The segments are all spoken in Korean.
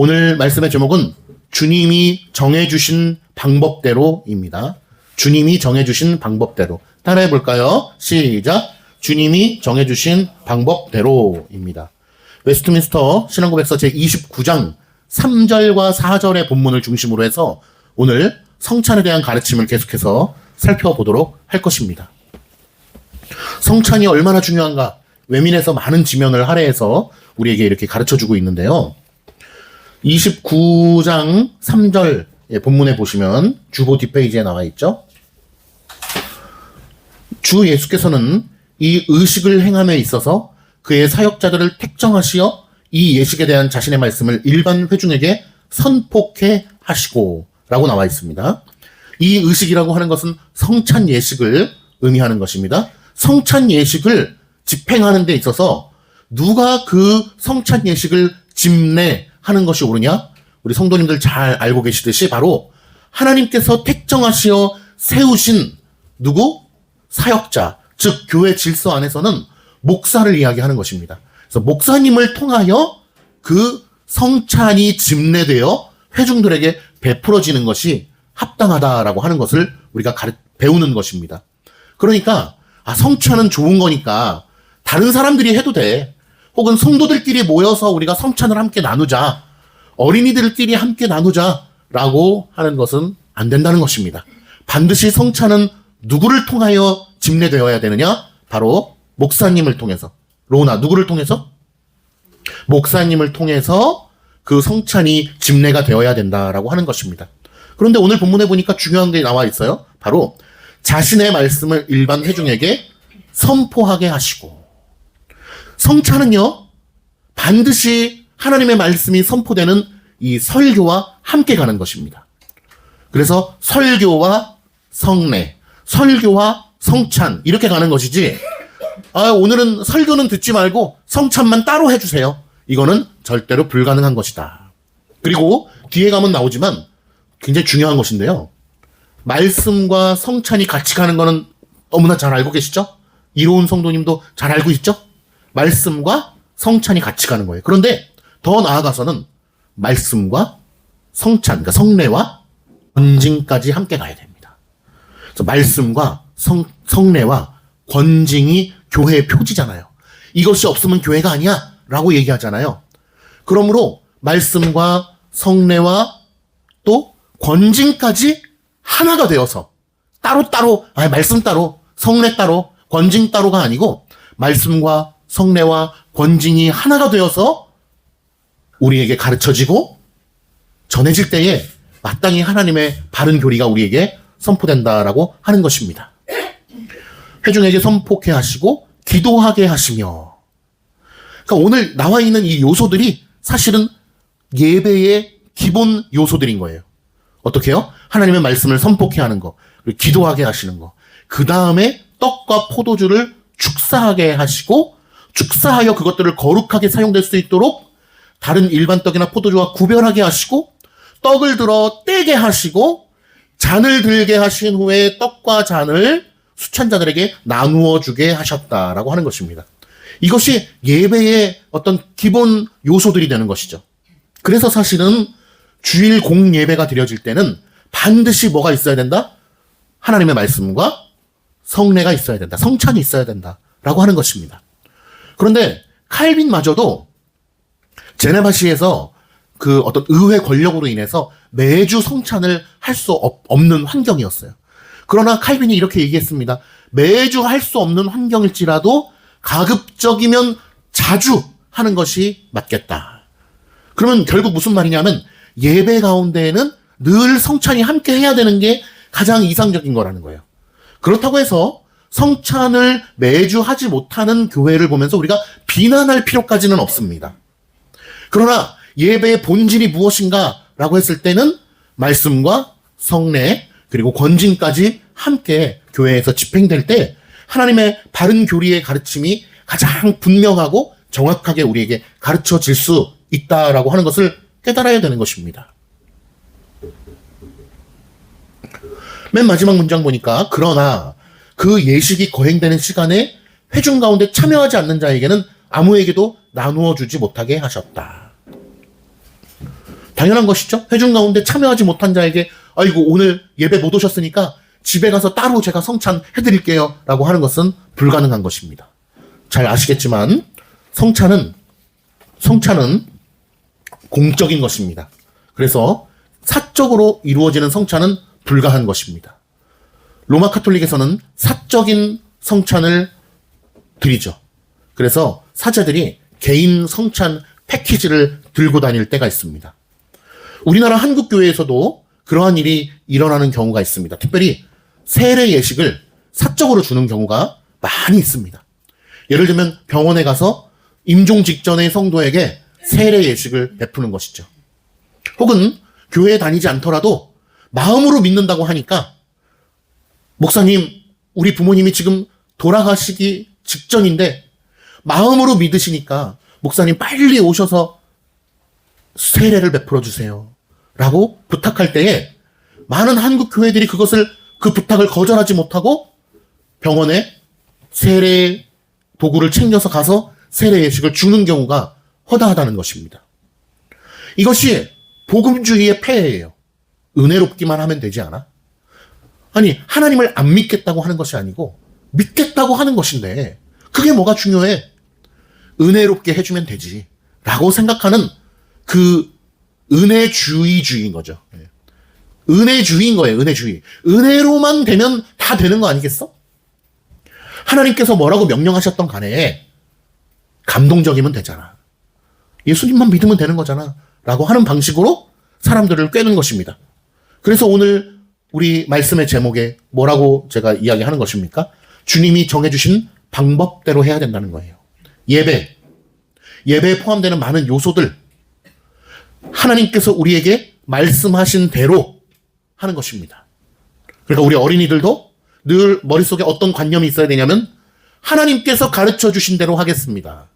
오늘 말씀의 제목은 주님이 정해주신 방법대로입니다. 주님이 정해주신 방법대로. 따라해 볼까요? 시작. 주님이 정해주신 방법대로입니다. 웨스트민스터 신앙고백서 제29장 3절과 4절의 본문을 중심으로 해서 오늘 성찬에 대한 가르침을 계속해서 살펴보도록 할 것입니다. 성찬이 얼마나 중요한가? 외민에서 많은 지면을 할애해서 우리에게 이렇게 가르쳐주고 있는데요. 29장 3절 본문에 보시면 주보 뒷페이지에 나와 있죠. 주 예수께서는 이 의식을 행함에 있어서 그의 사역자들을 택정하시어 이 예식에 대한 자신의 말씀을 일반 회중에게 선포케 하시고 라고 나와 있습니다. 이 의식이라고 하는 것은 성찬 예식을 의미하는 것입니다. 성찬 예식을 집행하는 데 있어서 누가 그 성찬 예식을 집례하는 것이 옳으냐? 우리 성도님들 잘 알고 계시듯이 바로 하나님께서 택정하시어 세우신 누구? 사역자, 즉 교회 질서 안에서는 목사를 이야기하는 것입니다. 그래서 목사님을 통하여 그 성찬이 집례되어 회중들에게 베풀어지는 것이 합당하다라고 하는 것을 우리가 배우는 것입니다. 그러니까 성찬은 좋은 거니까 다른 사람들이 해도 돼. 혹은 성도들끼리 모여서 우리가 성찬을 함께 나누자. 어린이들끼리 함께 나누자라고 하는 것은 안 된다는 것입니다. 반드시 성찬은 누구를 통하여 집례되어야 되느냐? 바로 목사님을 통해서. 로나, 누구를 통해서? 목사님을 통해서 그 성찬이 집례가 되어야 된다라고 하는 것입니다. 그런데 오늘 본문에 보니까 중요한 게 나와 있어요. 바로 자신의 말씀을 일반 회중에게 선포하게 하시고. 성찬은요, 반드시 하나님의 말씀이 선포되는 이 설교와 함께 가는 것입니다. 그래서 설교와 성례, 설교와 성찬 이렇게 가는 것이지 오늘은 설교는 듣지 말고 성찬만 따로 해주세요. 이거는 절대로 불가능한 것이다. 그리고 뒤에 가면 나오지만 굉장히 중요한 것인데요. 말씀과 성찬이 같이 가는 거는 너무나 잘 알고 계시죠? 이로운 성도님도 잘 알고 있죠? 말씀과 성찬이 같이 가는 거예요. 그런데 더 나아가서는 말씀과 성찬, 그러니까 성례와 권징까지 함께 가야 됩니다. 그래서 말씀과 성례와 권징이 교회의 표지잖아요. 이것이 없으면 교회가 아니야 라고 얘기하잖아요. 그러므로 말씀과 성례와 또 권징까지 하나가 되어서 따로따로, 말씀 따로, 성례 따로, 권징 따로가 아니고 말씀과 성례와 권징이 하나가 되어서 우리에게 가르쳐지고 전해질 때에 마땅히 하나님의 바른 교리가 우리에게 선포된다라고 하는 것입니다. 회중에게 선포케 하시고 기도하게 하시며. 그러니까 오늘 나와 있는 이 요소들이 사실은 예배의 기본 요소들인 거예요. 어떻게 해요? 하나님의 말씀을 선포케 하는 거, 그리고 기도하게 하시는 거. 그 다음에 떡과 포도주를 축사하게 하시고 축사하여 그것들을 거룩하게 사용될 수 있도록 다른 일반 떡이나 포도주와 구별하게 하시고 떡을 들어 떼게 하시고 잔을 들게 하신 후에 떡과 잔을 수찬자들에게 나누어 주게 하셨다라고 하는 것입니다. 이것이 예배의 어떤 기본 요소들이 되는 것이죠. 그래서 사실은 주일 공예배가 드려질 때는 반드시 뭐가 있어야 된다? 하나님의 말씀과 성례가 있어야 된다. 성찬이 있어야 된다라고 하는 것입니다. 그런데 칼빈마저도 제네바시에서 그 어떤 의회 권력으로 인해서 매주 성찬을 할 수 없는 환경이었어요. 그러나 칼빈이 이렇게 얘기했습니다. 매주 할 수 없는 환경일지라도 가급적이면 자주 하는 것이 맞겠다. 그러면 결국 무슨 말이냐면 예배 가운데에는 늘 성찬이 함께 해야 되는 게 가장 이상적인 거라는 거예요. 그렇다고 해서 성찬을 매주 하지 못하는 교회를 보면서 우리가 비난할 필요까지는 없습니다. 그러나 예배의 본질이 무엇인가 라고 했을 때는 말씀과 성례 그리고 권징까지 함께 교회에서 집행될 때 하나님의 바른 교리의 가르침이 가장 분명하고 정확하게 우리에게 가르쳐질 수 있다라고 하는 것을 깨달아야 되는 것입니다. 맨 마지막 문장 보니까 그러나 그 예식이 거행되는 시간에 회중 가운데 참여하지 않는 자에게는 아무에게도 나누어 주지 못하게 하셨다. 당연한 것이죠. 회중 가운데 참여하지 못한 자에게 아이고 오늘 예배 못 오셨으니까 집에 가서 따로 제가 성찬 해드릴게요 라고 하는 것은 불가능한 것입니다. 잘 아시겠지만 성찬은 공적인 것입니다. 그래서 사적으로 이루어지는 성찬은 불가한 것입니다. 로마 카톨릭에서는 사적인 성찬을 드리죠. 그래서 사제들이 개인 성찬 패키지를 들고 다닐 때가 있습니다. 우리나라 한국교회에서도 그러한 일이 일어나는 경우가 있습니다. 특별히 세례 예식을 사적으로 주는 경우가 많이 있습니다. 예를 들면 병원에 가서 임종 직전의 성도에게 세례 예식을 베푸는 것이죠. 혹은 교회에 다니지 않더라도 마음으로 믿는다고 하니까 목사님, 우리 부모님이 지금 돌아가시기 직전인데 마음으로 믿으시니까 목사님 빨리 오셔서 세례를 베풀어 주세요 라고 부탁할 때에 많은 한국 교회들이 그 부탁을 거절하지 못하고 병원에 세례 도구를 챙겨서 가서 세례 예식을 주는 경우가 허다하다는 것입니다. 이것이 복음주의의 폐해예요. 은혜롭기만 하면 되지 않아? 아니, 하나님을 안 믿겠다고 하는 것이 아니고 믿겠다고 하는 것인데 그게 뭐가 중요해? 은혜롭게 해주면 되지 라고 생각하는 그 은혜주의인 거죠. 은혜주의인 거예요. 은혜주의. 은혜로만 되면 다 되는 거 아니겠어? 하나님께서 뭐라고 명령하셨던 간에 감동적이면 되잖아. 예수님만 믿으면 되는 거잖아 라고 하는 방식으로 사람들을 꿰는 것입니다. 그래서 오늘 우리 말씀의 제목에 뭐라고 제가 이야기하는 것입니까? 주님이 정해주신 방법대로 해야 된다는 거예요. 예배에 포함되는 많은 요소들, 하나님께서 우리에게 말씀하신 대로 하는 것입니다. 그러니까 우리 어린이들도 늘 머릿속에 어떤 관념이 있어야 되냐면 하나님께서 가르쳐 주신 대로 하겠습니다.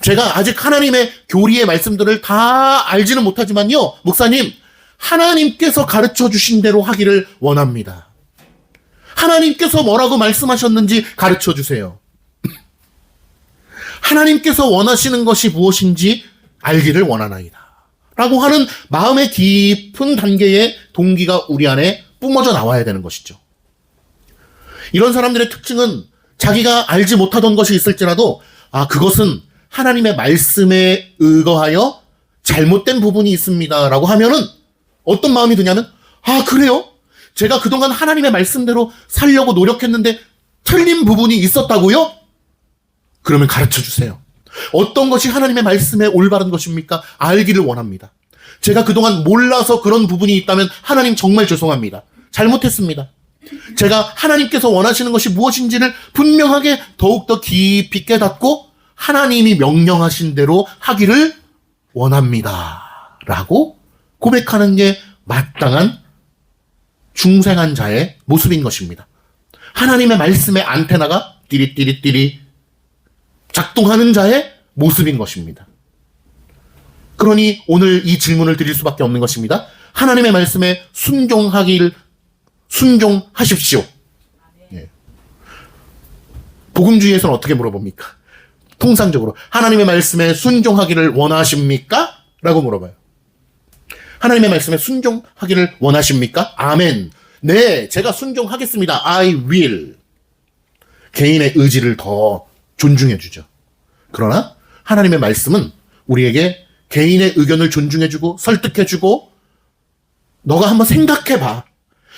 제가 아직 하나님의 교리의 말씀들을 다 알지는 못하지만요, 목사님, 하나님께서 가르쳐 주신 대로 하기를 원합니다. 하나님께서 뭐라고 말씀하셨는지 가르쳐 주세요. 하나님께서 원하시는 것이 무엇인지 알기를 원하나이다 라고 하는 마음의 깊은 단계의 동기가 우리 안에 뿜어져 나와야 되는 것이죠. 이런 사람들의 특징은 자기가 알지 못하던 것이 있을지라도 그것은 하나님의 말씀에 의거하여 잘못된 부분이 있습니다 라고 하면은 어떤 마음이 드냐면 그래요? 제가 그동안 하나님의 말씀대로 살려고 노력했는데 틀린 부분이 있었다고요? 그러면 가르쳐 주세요. 어떤 것이 하나님의 말씀에 올바른 것입니까? 알기를 원합니다. 제가 그동안 몰라서 그런 부분이 있다면 하나님 정말 죄송합니다. 잘못했습니다. 제가 하나님께서 원하시는 것이 무엇인지를 분명하게 더욱더 깊이 깨닫고 하나님이 명령하신 대로 하기를 원합니다 라고 고백하는 게 마땅한 중생한 자의 모습인 것입니다. 하나님의 말씀의 안테나가 띠리띠리띠리 작동하는 자의 모습인 것입니다. 그러니 오늘 이 질문을 드릴 수밖에 없는 것입니다. 하나님의 말씀에 순종하십시오. 예. 복음주의에서는 어떻게 물어봅니까? 통상적으로 하나님의 말씀에 순종하기를 원하십니까? 라고 물어봐요. 하나님의 말씀에 순종하기를 원하십니까? 아멘. 네, 제가 순종하겠습니다. I will. 개인의 의지를 더 존중해 주죠. 그러나 하나님의 말씀은 우리에게 개인의 의견을 존중해 주고 설득해 주고 너가 한번 생각해 봐.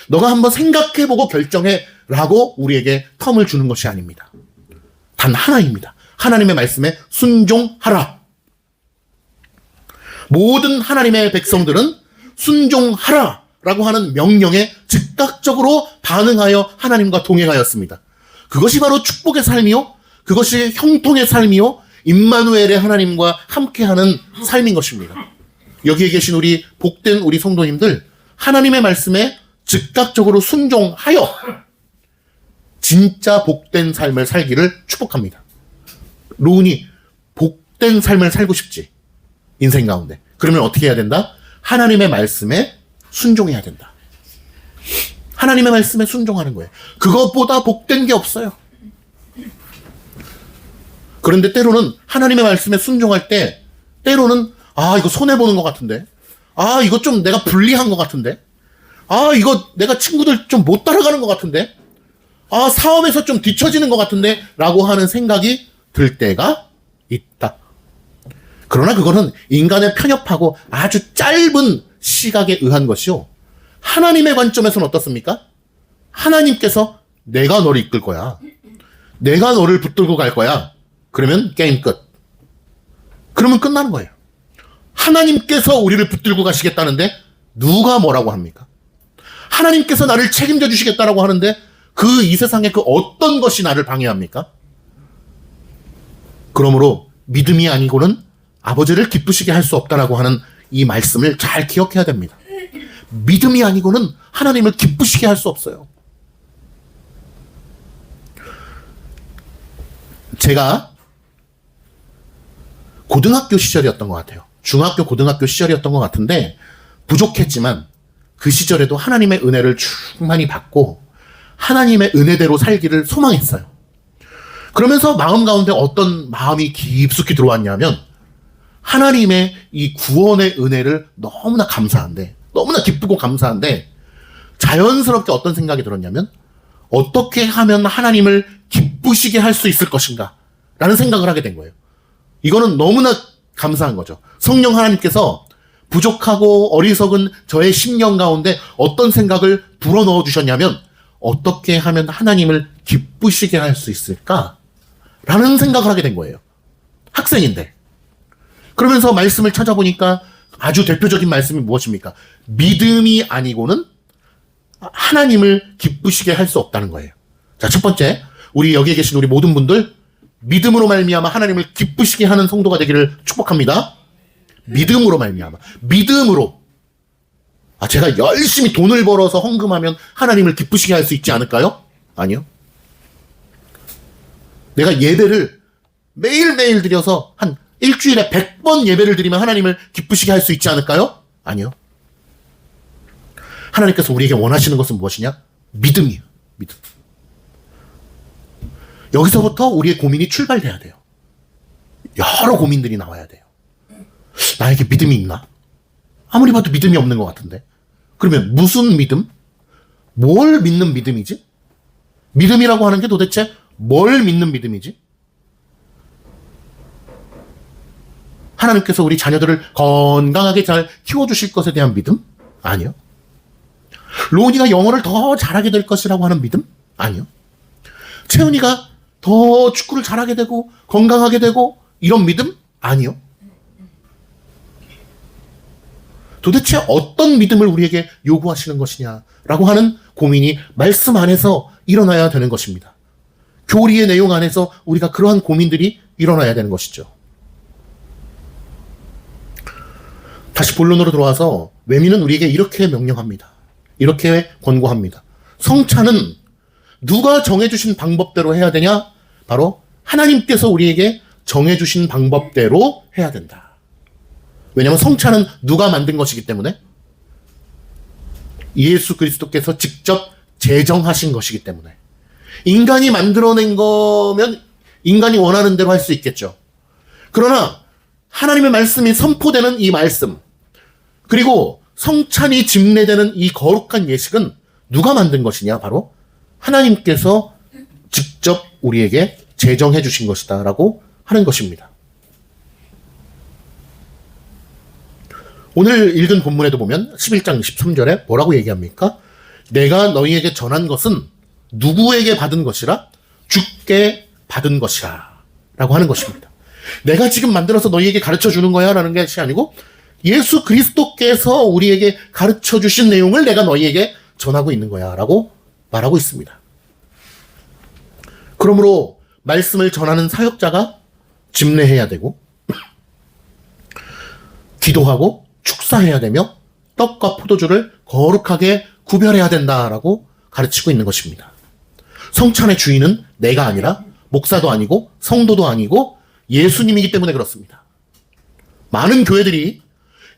너가 한번 생각해 보고 결정해 라고 우리에게 텀을 주는 것이 아닙니다. 단 하나입니다. 하나님의 말씀에 순종하라. 모든 하나님의 백성들은 순종하라 라고 하는 명령에 즉각적으로 반응하여 하나님과 동행하였습니다. 그것이 바로 축복의 삶이요, 그것이 형통의 삶이요, 임마누엘의 하나님과 함께하는 삶인 것입니다. 여기에 계신 우리 복된 우리 성도님들, 하나님의 말씀에 즉각적으로 순종하여 진짜 복된 삶을 살기를 축복합니다. 로운이 복된 삶을 살고 싶지, 인생 가운데. 그러면 어떻게 해야 된다? 하나님의 말씀에 순종해야 된다. 하나님의 말씀에 순종하는 거예요. 그것보다 복된 게 없어요. 그런데 때로는 하나님의 말씀에 순종할 때 때로는 이거 손해보는 것 같은데, 아, 이거 좀 내가 불리한 것 같은데? 아, 이거 내가 친구들 좀 못 따라가는 것 같은데? 아, 사업에서 좀 뒤처지는 것 같은데? 라고 하는 생각이 들 때가 있다. 그러나 그거는 인간의 편협하고 아주 짧은 시각에 의한 것이요. 하나님의 관점에서는 어떻습니까? 하나님께서 내가 너를 이끌 거야. 내가 너를 붙들고 갈 거야. 그러면 게임 끝. 그러면 끝나는 거예요. 하나님께서 우리를 붙들고 가시겠다는데 누가 뭐라고 합니까? 하나님께서 나를 책임져 주시겠다라고 하는데 그 이 세상의 그 어떤 것이 나를 방해합니까? 그러므로 믿음이 아니고는 아버지를 기쁘시게 할 수 없다라고 하는 이 말씀을 잘 기억해야 됩니다. 믿음이 아니고는 하나님을 기쁘시게 할 수 없어요. 제가 고등학교 시절이었던 것 같아요. 중학교, 고등학교 시절이었던 것 같은데 부족했지만 그 시절에도 하나님의 은혜를 충만히 받고 하나님의 은혜대로 살기를 소망했어요. 그러면서 마음 가운데 어떤 마음이 깊숙이 들어왔냐면 하나님의 이 구원의 은혜를 너무나 감사한데, 너무나 기쁘고 감사한데 자연스럽게 어떤 생각이 들었냐면 어떻게 하면 하나님을 기쁘시게 할 수 있을 것인가 라는 생각을 하게 된 거예요. 이거는 너무나 감사한 거죠. 성령 하나님께서 부족하고 어리석은 저의 심령 가운데 어떤 생각을 불어넣어 주셨냐면 어떻게 하면 하나님을 기쁘시게 할 수 있을까? 라는 생각을 하게 된 거예요. 학생인데. 그러면서 말씀을 찾아보니까 아주 대표적인 말씀이 무엇입니까? 믿음이 아니고는 하나님을 기쁘시게 할 수 없다는 거예요. 자, 첫 번째, 우리 여기에 계신 우리 모든 분들 믿음으로 말미암아 하나님을 기쁘시게 하는 성도가 되기를 축복합니다. 믿음으로 말미암아. 믿음으로. 아, 제가 열심히 돈을 벌어서 헌금하면 하나님을 기쁘시게 할 수 있지 않을까요? 아니요. 내가 예배를 매일매일 드려서 한 일주일에 100번 예배를 드리면 하나님을 기쁘시게 할 수 있지 않을까요? 아니요. 하나님께서 우리에게 원하시는 것은 무엇이냐? 믿음이에요. 믿음. 여기서부터 우리의 고민이 출발돼야 돼요. 여러 고민들이 나와야 돼요. 나에게 믿음이 있나? 아무리 봐도 믿음이 없는 것 같은데. 그러면 무슨 믿음? 뭘 믿는 믿음이지? 믿음이라고 하는 게 도대체 뭘 믿는 믿음이지? 하나님께서 우리 자녀들을 건강하게 잘 키워주실 것에 대한 믿음? 아니요. 로운이가 영어를 더 잘하게 될 것이라고 하는 믿음? 아니요. 채은이가 더 축구를 잘하게 되고 건강하게 되고 이런 믿음? 아니요. 도대체 어떤 믿음을 우리에게 요구하시는 것이냐라고 하는 고민이 말씀 안에서 일어나야 되는 것입니다. 교리의 내용 안에서 우리가 그러한 고민들이 일어나야 되는 것이죠. 다시 본론으로 들어와서 외미는 우리에게 이렇게 명령합니다. 이렇게 권고합니다. 성찬은 누가 정해주신 방법대로 해야 되냐? 바로 하나님께서 우리에게 정해주신 방법대로 해야 된다. 왜냐하면 성찬은 누가 만든 것이기 때문에 예수 그리스도께서 직접 제정하신 것이기 때문에 인간이 만들어낸 거면 인간이 원하는 대로 할 수 있겠죠. 그러나 하나님의 말씀이 선포되는 이 말씀 그리고 성찬이 집례되는 이 거룩한 예식은 누가 만든 것이냐? 바로 하나님께서 직접 우리에게 제정해 주신 것이다 라고 하는 것입니다. 오늘 읽은 본문에도 보면 11장 23절에 뭐라고 얘기합니까? 내가 너희에게 전한 것은 누구에게 받은 것이라? 주께 받은 것이라 라고 하는 것입니다. 내가 지금 만들어서 너희에게 가르쳐 주는 거야 라는 것이 아니고 예수 그리스도께서 우리에게 가르쳐 주신 내용을 내가 너희에게 전하고 있는 거야 라고 말하고 있습니다. 그러므로 말씀을 전하는 사역자가 집례해야 되고 기도하고 축사해야 되며 떡과 포도주를 거룩하게 구별해야 된다라고 가르치고 있는 것입니다. 성찬의 주인은 내가 아니라 목사도 아니고 성도도 아니고 예수님이기 때문에 그렇습니다. 많은 교회들이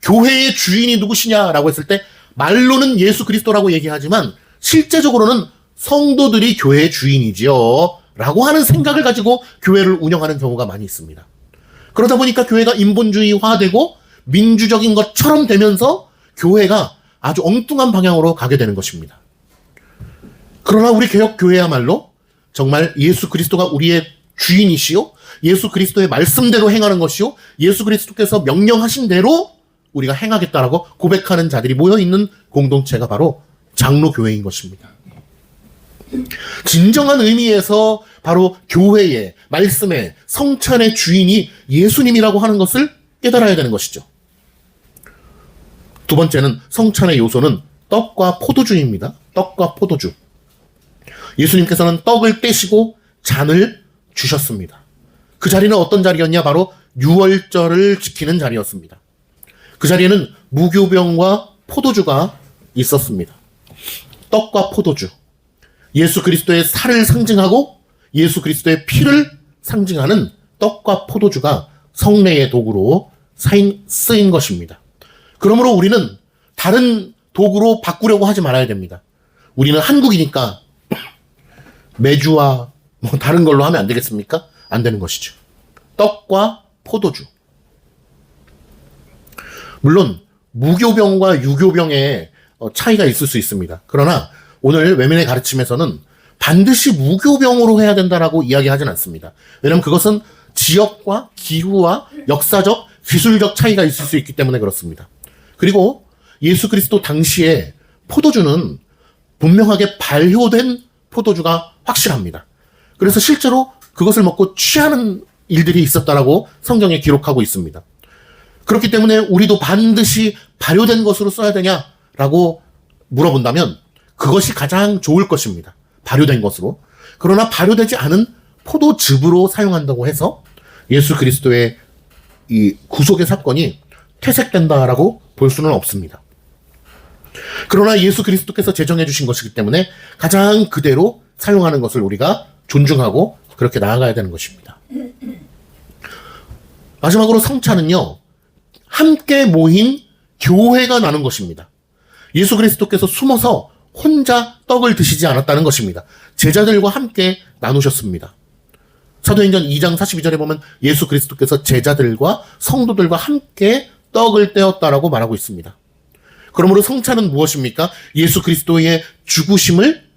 교회의 주인이 누구시냐라고 했을 때 말로는 예수 그리스도라고 얘기하지만 실제적으로는 성도들이 교회의 주인이지요 라고 하는 생각을 가지고 교회를 운영하는 경우가 많이 있습니다. 그러다 보니까 교회가 인본주의화되고 민주적인 것처럼 되면서 교회가 아주 엉뚱한 방향으로 가게 되는 것입니다. 그러나 우리 개혁교회야말로 정말 예수 그리스도가 우리의 주인이시요, 예수 그리스도의 말씀대로 행하는 것이요, 예수 그리스도께서 명령하신 대로 우리가 행하겠다라고 고백하는 자들이 모여있는 공동체가 바로 장로교회인 것입니다. 진정한 의미에서 바로 교회의, 말씀의, 성찬의 주인이 예수님이라고 하는 것을 깨달아야 되는 것이죠. 두 번째는 성찬의 요소는 떡과 포도주입니다. 떡과 포도주. 예수님께서는 떡을 떼시고 잔을 주셨습니다. 그 자리는 어떤 자리였냐? 바로 유월절을 지키는 자리였습니다. 그 자리에는 무교병과 포도주가 있었습니다. 떡과 포도주. 예수 그리스도의 살을 상징하고 예수 그리스도의 피를 상징하는 떡과 포도주가 성례의 도구로 쓰인 것입니다. 그러므로 우리는 다른 도구로 바꾸려고 하지 말아야 됩니다. 우리는 한국이니까 메주와 뭐 다른 걸로 하면 안 되겠습니까? 안 되는 것이죠. 떡과 포도주. 물론 무교병과 유교병의 차이가 있을 수 있습니다. 그러나 오늘 외면의 가르침에서는 반드시 무교병으로 해야 된다라고 이야기하진 않습니다. 왜냐하면 그것은 지역과 기후와 역사적, 기술적 차이가 있을 수 있기 때문에 그렇습니다. 그리고 예수 그리스도 당시에 포도주는 분명하게 발효된 포도주가 확실합니다. 그래서 실제로 그것을 먹고 취하는 일들이 있었다라고 성경에 기록하고 있습니다. 그렇기 때문에 우리도 반드시 발효된 것으로 써야 되냐라고 물어본다면 그것이 가장 좋을 것입니다. 발효된 것으로. 그러나 발효되지 않은 포도즙으로 사용한다고 해서 예수 그리스도의 이 구속의 사건이 퇴색된다라고 볼 수는 없습니다. 그러나 예수 그리스도께서 제정해 주신 것이기 때문에 가장 그대로 사용하는 것을 우리가 존중하고 그렇게 나아가야 되는 것입니다. 마지막으로 성찬은요, 함께 모인 교회가 나눈 것입니다. 예수 그리스도께서 숨어서 혼자 떡을 드시지 않았다는 것입니다. 제자들과 함께 나누셨습니다. 사도행전 2장 42절에 보면 예수 그리스도께서 제자들과 성도들과 함께 떡을 떼었다라고 말하고 있습니다. 그러므로 성찬은 무엇입니까? 예수 그리스도의 죽으심을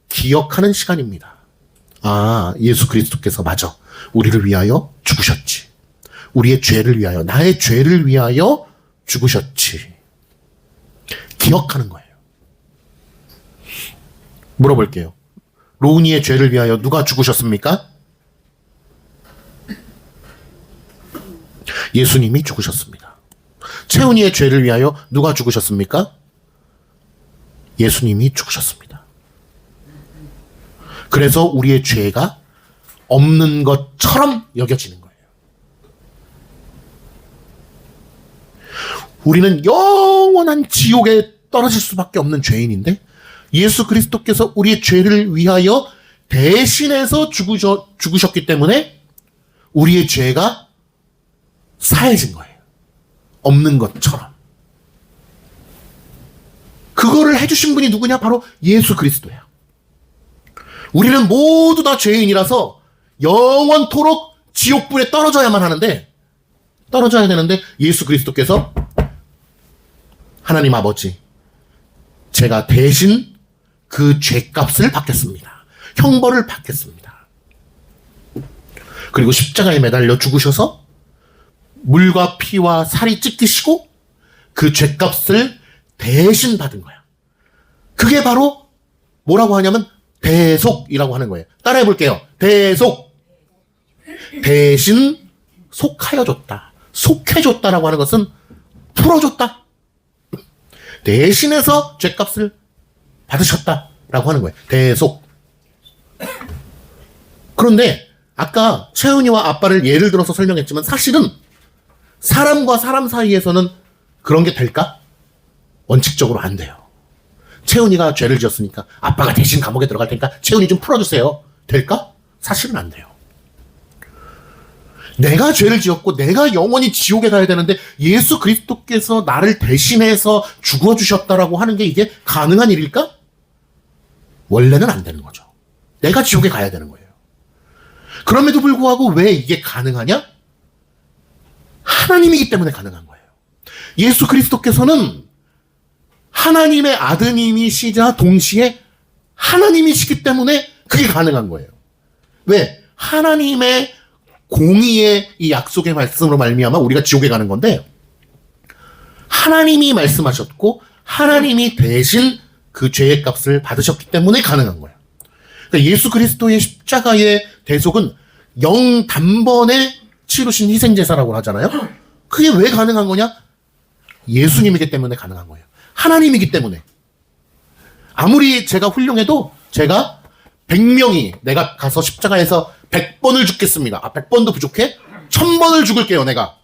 기억하는 시간입니다. 아, 예수 그리스도께서 맞아. 우리를 위하여 죽으셨지. 우리의 죄를 위하여, 나의 죄를 위하여 죽으셨지. 기억하는 거예요. 물어볼게요. 로운이의 죄를 위하여 누가 죽으셨습니까? 예수님이 죽으셨습니다. 채훈이의 죄를 위하여 누가 죽으셨습니까? 예수님이 죽으셨습니다. 그래서 우리의 죄가 없는 것처럼 여겨지는 거예요. 우리는 영원한 지옥에 떨어질 수밖에 없는 죄인인데 예수 그리스도께서 우리의 죄를 위하여 대신해서 죽으셨기 때문에 우리의 죄가 사해진 거예요. 없는 것처럼. 그거를 해주신 분이 누구냐? 바로 예수 그리스도야. 우리는 모두 다 죄인이라서 영원토록 지옥불에 떨어져야 되는데 예수 그리스도께서 하나님 아버지, 제가 대신 그 죄값을 받겠습니다. 형벌을 받겠습니다. 그리고 십자가에 매달려 죽으셔서 물과 피와 살이 찢기시고 그 죄값을 대신 받은 거야. 그게 바로 뭐라고 하냐면 대속이라고 하는 거예요. 따라해 볼게요. 대속. 대신 속하여 줬다. 속해 줬다라고 하는 것은 풀어줬다. 대신해서 죄값을 받으셨다라고 하는 거예요. 대속. 그런데 아까 채은이와 아빠를 예를 들어서 설명했지만 사실은 사람과 사람 사이에서는 그런 게 될까? 원칙적으로 안 돼요. 채은이가 죄를 지었으니까 아빠가 대신 감옥에 들어갈 테니까 채은이 좀 풀어주세요. 될까? 사실은 안 돼요. 내가 죄를 지었고 내가 영원히 지옥에 가야 되는데 예수 그리스도께서 나를 대신해서 죽어주셨다라고 하는 게 이게 가능한 일일까? 원래는 안 되는 거죠. 내가 지옥에 가야 되는 거예요. 그럼에도 불구하고 왜 이게 가능하냐? 하나님이기 때문에 가능한 거예요. 예수 그리스도께서는 하나님의 아드님이시자 동시에 하나님이시기 때문에 그게 가능한 거예요. 왜? 하나님의 공의의 이 약속의 말씀으로 말미암아 우리가 지옥에 가는 건데, 하나님이 말씀하셨고 하나님이 대신 그 죄의 값을 받으셨기 때문에 가능한 거예요. 그러니까 예수 그리스도의 십자가의 대속은 영 단번에 치르신 희생제사라고 하잖아요. 그게 왜 가능한 거냐? 예수님이기 때문에 가능한 거예요. 하나님이기 때문에. 아무리 제가 훌륭해도 제가 100명이 내가 가서 십자가에서 100번을 죽겠습니다. 100번도 부족해? 1000번을 죽을게요, 내가.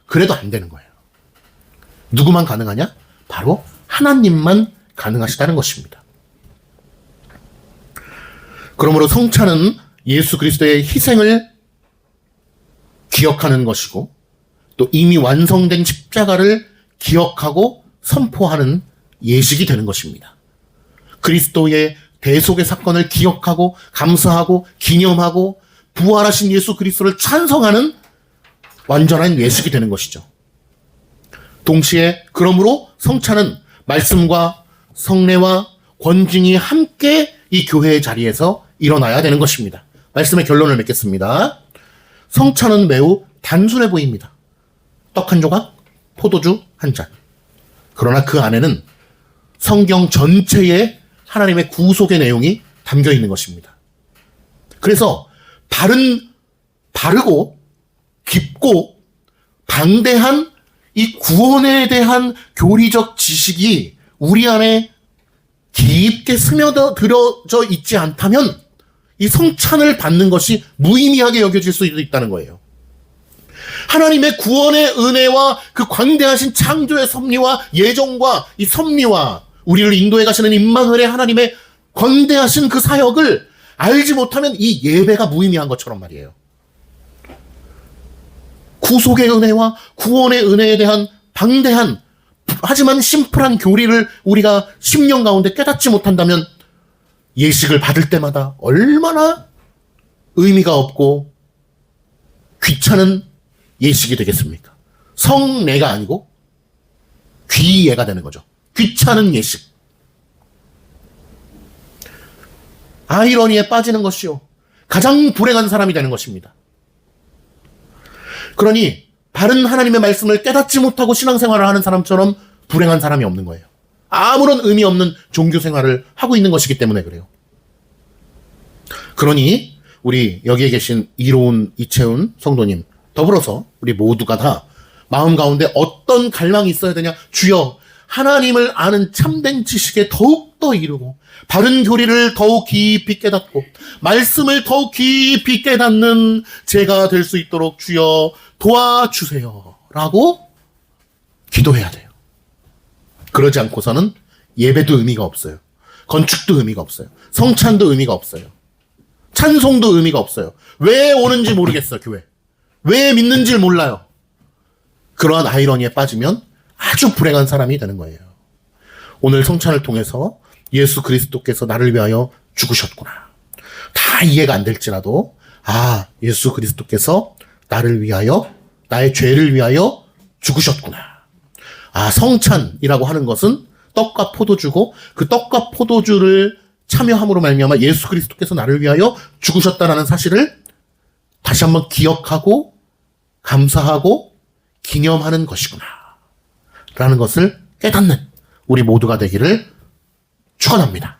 그래도 안 되는 거예요. 누구만 가능하냐? 바로 하나님만 가능하시다는 것입니다. 그러므로 성찬은 예수 그리스도의 희생을 기억하는 것이고, 또 이미 완성된 십자가를 기억하고 선포하는 예식이 되는 것입니다. 그리스도의 대속의 사건을 기억하고 감사하고 기념하고 부활하신 예수 그리스도를 찬송하는 완전한 예식이 되는 것이죠. 동시에 그러므로 성찬은 말씀과 성례와 권징이 함께 이 교회의 자리에서 일어나야 되는 것입니다. 말씀의 결론을 맺겠습니다. 성찬은 매우 단순해 보입니다. 떡 한 조각, 포도주 한 잔. 그러나 그 안에는 성경 전체에 하나님의 구속의 내용이 담겨 있는 것입니다. 그래서 바르고 깊고 방대한 이 구원에 대한 교리적 지식이 우리 안에 깊게 스며들어져 있지 않다면 이 성찬을 받는 것이 무의미하게 여겨질 수도 있다는 거예요. 하나님의 구원의 은혜와 그 광대하신 창조의 섭리와 예정과 이 섭리와 우리를 인도해 가시는 임마누엘의 하나님의 광대하신 그 사역을 알지 못하면 이 예배가 무의미한 것처럼 말이에요. 구속의 은혜와 구원의 은혜에 대한 방대한 하지만 심플한 교리를 우리가 10년 가운데 깨닫지 못한다면 예식을 받을 때마다 얼마나 의미가 없고 귀찮은 예식이 되겠습니까? 성례가 아니고 귀예가 되는 거죠. 귀찮은 예식. 아이러니에 빠지는 것이요, 가장 불행한 사람이 되는 것입니다. 그러니 바른 하나님의 말씀을 깨닫지 못하고 신앙생활을 하는 사람처럼 불행한 사람이 없는 거예요. 아무런 의미 없는 종교생활을 하고 있는 것이기 때문에 그래요. 그러니 우리 여기에 계신 이로운, 이채훈 성도님 더불어서 우리 모두가 다 마음 가운데 어떤 갈망이 있어야 되냐? 주여, 하나님을 아는 참된 지식에 더욱더 이르고 바른 교리를 더욱 깊이 깨닫고 말씀을 더욱 깊이 깨닫는 제가 될 수 있도록 주여 도와주세요 라고 기도해야 돼요. 그러지 않고서는 예배도 의미가 없어요. 건축도 의미가 없어요. 성찬도 의미가 없어요. 찬송도 의미가 없어요. 왜 오는지 모르겠어요, 교회. 왜 믿는지 몰라요. 그러한 아이러니에 빠지면 아주 불행한 사람이 되는 거예요. 오늘 성찬을 통해서 예수 그리스도께서 나를 위하여 죽으셨구나. 다 이해가 안 될지라도, 예수 그리스도께서 나를 위하여, 나의 죄를 위하여 죽으셨구나. 성찬이라고 하는 것은 떡과 포도주고, 그 떡과 포도주를 참여함으로 말미암아 예수 그리스도께서 나를 위하여 죽으셨다라는 사실을 다시 한번 기억하고 감사하고 기념하는 것이구나 라는 것을 깨닫는 우리 모두가 되기를 축원합니다.